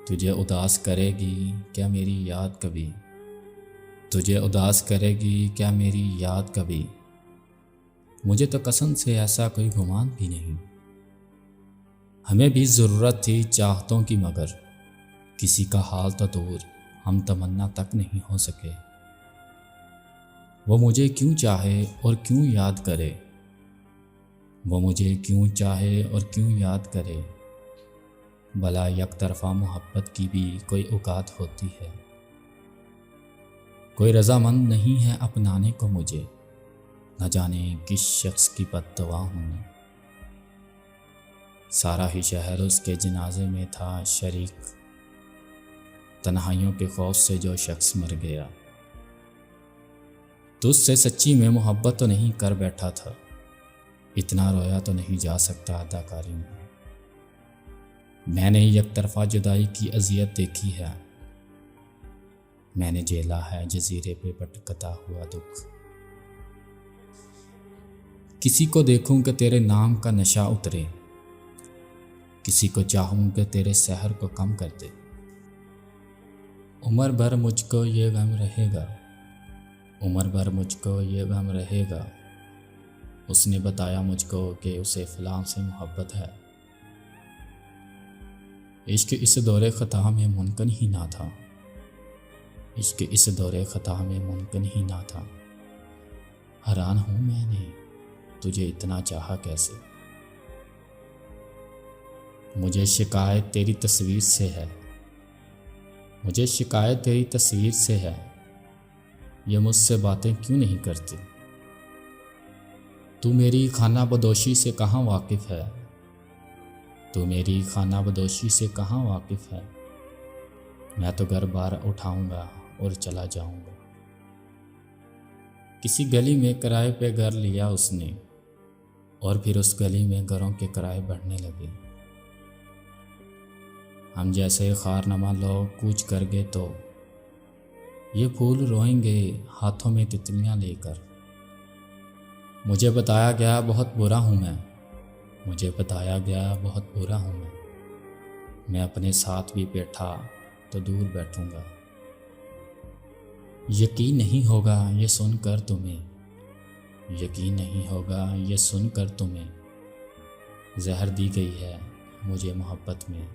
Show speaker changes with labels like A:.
A: तुझे उदास करेगी क्या मेरी याद कभी, तुझे उदास करेगी क्या मेरी याद कभी। मुझे तो कसम से ऐसा कोई गुमान भी नहीं। हमें भी ज़रूरत थी चाहतों की, मगर किसी का हाल तो दूर, हम तमन्ना तक नहीं हो सके। वो मुझे क्यों चाहे और क्यों याद करे, वो मुझे क्यों चाहे और क्यों याद करे। भला एक तरफ़ा मोहब्बत की भी कोई औकात होती है। कोई रज़ामंद नहीं है अपनाने को मुझे, न जाने किस शख्स की बद्दुआ हूँ। सारा ही शहर उसके जनाजे में था शरीक, तन्हाइयों के खौफ से जो शख्स मर गया। तुझसे सच्ची में मोहब्बत तो नहीं कर बैठा था, इतना रोया तो नहीं जा सकता अदाकारी में। मैंने एक तरफा जुदाई की अजियत देखी है, मैंने झेला है जजीरे पे भटकता हुआ दुख। किसी को देखूं कि तेरे नाम का नशा उतरे, किसी को चाहूं कि तेरे सहर को कम कर दे। उम्र भर मुझको ये गम रहेगा, उम्र भर मुझको ये गम रहेगा। उसने बताया मुझको कि उसे फलां से मोहब्बत है। इश्क इस दौरे ख़ता में मुमकिन ही ना था, इश्क इस दौरे ख़ता में मुमकिन ही ना था। हैरान हूँ मैंने तुझे इतना चाहा कैसे। मुझे शिकायत तेरी तस्वीर से है, मुझे शिकायत तेरी तस्वीर से है। ये मुझसे बातें क्यों नहीं करती। तू मेरी खाना बदोशी से कहाँ वाकिफ़ है, तू मेरी खाना बदोशी से कहाँ वाकिफ़ है। मैं तो घर बार उठाऊंगा और चला जाऊंगा। किसी गली में किराए पे घर लिया उसने, और फिर उस गली में घरों के किराए बढ़ने लगे। हम जैसे खारनमा लोग कूच कर गए तो ये फूल रोएंगे हाथों में तितलियां लेकर। मुझे बताया गया बहुत बुरा हूँ मैं, मुझे बताया गया बहुत बुरा हूँ मैं अपने साथ भी बैठा तो दूर बैठूंगा। यकीन नहीं होगा ये सुनकर तुम्हें, यकीन नहीं होगा ये सुनकर तुम्हें। जहर दी गई है मुझे मोहब्बत में।